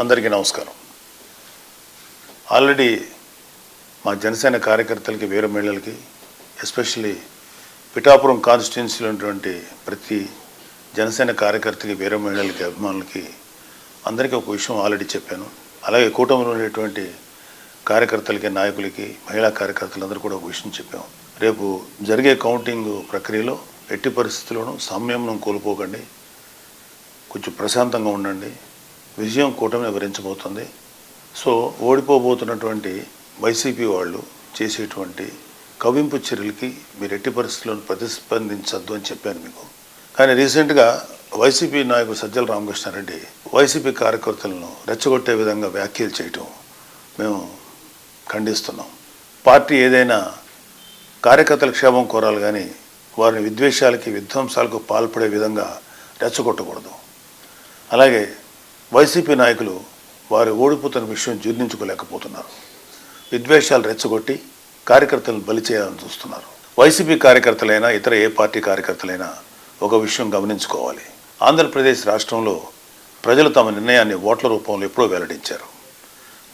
అందరికీ నమస్కారం. ఆల్రెడీ మా జనసేన కార్యకర్తలకి వీర మహిళలకి ఎస్పెషల్లీ పిఠాపురం కాన్స్టిట్యున్సీలో ఉన్నటువంటి ప్రతి జనసేన కార్యకర్తకి వీర మహిళలకి అభిమానులకి అందరికీ ఒక విషయం ఆల్రెడీ చెప్పాను. అలాగే కూటమిలో ఉండేటువంటి కార్యకర్తలకి నాయకులకి మహిళా కార్యకర్తలందరూ కూడా ఒక విషయం చెప్పాము. రేపు జరిగే కౌంటింగ్ ప్రక్రియలో ఎట్టి పరిస్థితుల్లోనూ సంయమనం కోల్పోకండి, కొంచెం ప్రశాంతంగా ఉండండి. విజయం కూటమిని వివరించబోతుంది. సో ఓడిపోబోతున్నటువంటి వైసీపీ వాళ్ళు చేసేటువంటి కవింపు చర్యలకి మీరు ఎట్టి పరిస్థితుల్లో ప్రతిస్పందించద్దు అని చెప్పాను మీకు. కానీ రీసెంట్గా వైసీపీ నాయకుడు సజ్జల రామకృష్ణారెడ్డి వైసీపీ కార్యకర్తలను రెచ్చగొట్టే విధంగా వ్యాఖ్యలు చేయటం మేము ఖండిస్తున్నాం. పార్టీ ఏదైనా కార్యకర్తల క్షేమం కోరాలి కానీ వారిని విద్వేషాలకి విధ్వంసాలకు పాల్పడే విధంగా రెచ్చగొట్టకూడదు. అలాగే వైసీపీ నాయకులు వారు ఓడిపోతున్న విషయం జీర్ణించుకోలేకపోతున్నారు. విద్వేషాలు రెచ్చగొట్టి కార్యకర్తలను బలి చేయాలని చూస్తున్నారు. వైసీపీ కార్యకర్తలైనా ఇతర ఏ పార్టీ కార్యకర్తలైనా ఒక విషయం గమనించుకోవాలి. ఆంధ్రప్రదేశ్ రాష్ట్రంలో ప్రజలు తమ నిర్ణయాన్ని ఓట్ల రూపంలో ఎప్పుడో వెల్లడించారు.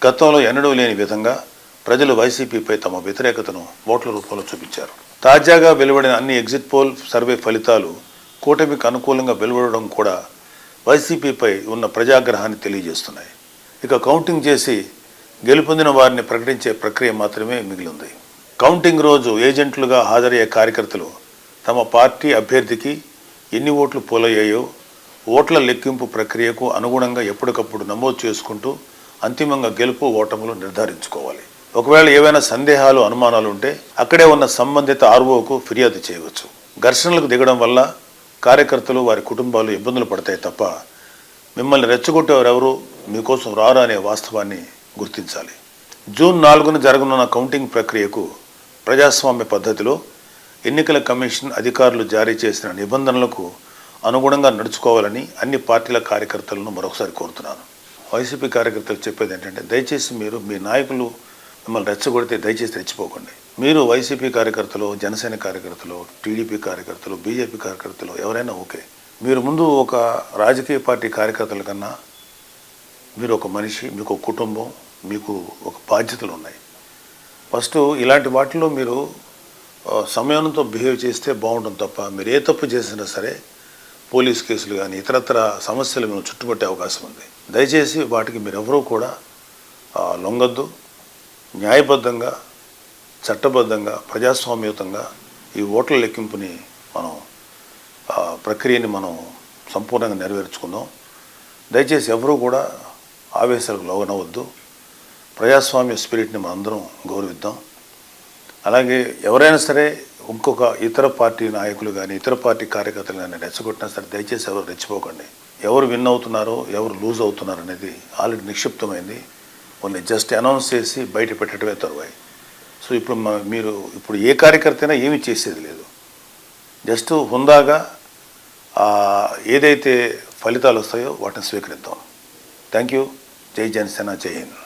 గతంలో ఎన్నడూ లేని విధంగా ప్రజలు వైసీపీపై తమ వ్యతిరేకతను ఓట్ల రూపంలో చూపించారు. తాజాగా వెలువడిన అన్ని ఎగ్జిట్ పోల్ సర్వే ఫలితాలు కూటమికి అనుకూలంగా వెలువడడం కూడా వైసీపీపై ఉన్న ప్రజాగ్రహాన్ని తెలియజేస్తున్నాయి. ఇక కౌంటింగ్ చేసి గెలుపొందిన వారిని ప్రకటించే ప్రక్రియ మాత్రమే మిగిలింది. కౌంటింగ్ రోజు ఏజెంట్లుగా హాజరయ్యే కార్యకర్తలు తమ పార్టీ అభ్యర్థికి ఎన్ని ఓట్లు పోలయ్యాయో ఓట్ల లెక్కింపు ప్రక్రియకు అనుగుణంగా ఎప్పటికప్పుడు నమోదు చేసుకుంటూ అంతిమంగా గెలుపు ఓటములు నిర్ధారించుకోవాలి. ఒకవేళ ఏవైనా సందేహాలు అనుమానాలు ఉంటే అక్కడే ఉన్న సంబంధిత ఆర్ఓకు ఫిర్యాదు చేయవచ్చు. ఘర్షణలకు దిగడం వల్ల కార్యకర్తలు వారి కుటుంబాలు ఇబ్బందులు పడతాయి తప్ప మిమ్మల్ని రెచ్చగొట్టేవారు ఎవరు మీకోసం రారు అనే వాస్తవాన్ని గుర్తించాలి. జూన్ 4న జరగనున్న కౌంటింగ్ ప్రక్రియకు ప్రజాస్వామ్య పద్ధతిలో ఎన్నికల కమిషన్ అధికారులు జారీ చేసిన నిబంధనలకు అనుగుణంగా నడుచుకోవాలని అన్ని పార్టీల కార్యకర్తలను మరొకసారి కోరుతున్నాను. వైసీపీ కార్యకర్తలు చెప్పేది ఏంటంటే దయచేసి మీరు మీ నాయకులు మిమ్మల్ని రెచ్చగొడితే దయచేసి రెచ్చిపోకండి. మీరు వైసీపీ కార్యకర్తలు, జనసేన కార్యకర్తలు, టీడీపీ కార్యకర్తలు, బీజేపీ కార్యకర్తలు ఎవరైనా ఓకే. మీరు ముందు ఒక రాజకీయ పార్టీ కార్యకర్తల కన్నా మీరు ఒక మనిషి, మీకు ఒక కుటుంబం, మీకు ఒక బాధ్యతలు ఉన్నాయి. ఫస్ట్ ఇలాంటి వాటిలో మీరు సమయంతో బిహేవ్ చేస్తే బాగుంటుంది తప్ప మీరు ఏ తప్పు చేసినా సరే పోలీస్ కేసులు కానీ ఇతరత్ర సమస్యలు మేము చుట్టుపట్టే అవకాశం ఉంది. దయచేసి వాటికి మీరెవరూ కూడా లొంగద్దు. న్యాయబద్ధంగా, చట్టబద్ధంగా, ప్రజాస్వామ్యయుతంగా ఈ ఓట్ల లెక్కింపుని ప్రక్రియని మనం సంపూర్ణంగా నెరవేర్చుకుందాం. దయచేసి ఎవరూ కూడా ఆవేశాలకు లోనవద్దు. ప్రజాస్వామ్య స్పిరిట్ని మనందరం గౌరవిద్దాం. అలాగే ఎవరైనా సరే ఇంకొక ఇతర పార్టీ నాయకులు కానీ ఇతర పార్టీ కార్యకర్తలు కానీ రెచ్చగొట్టినా సరే దయచేసి ఎవరు రెచ్చిపోకండి. ఎవరు విన్ అవుతున్నారో ఎవరు లూజ్ అవుతున్నారు అనేది ఆల్రెడీ నిక్షిప్తమైంది. ఓన్లీ జస్ట్ అనౌన్స్ చేసి బయట పెట్టడమే తరువాయి. సో మీరు ఇప్పుడు ఏ కార్యకర్త అయినా ఏమీ చేసేది లేదు. జస్ట్ హుందాగా ఏదైతే ఫలితాలు వస్తాయో వాటిని స్వీకరిద్దాం. Thank you. జై జనసేన, జై హింద్.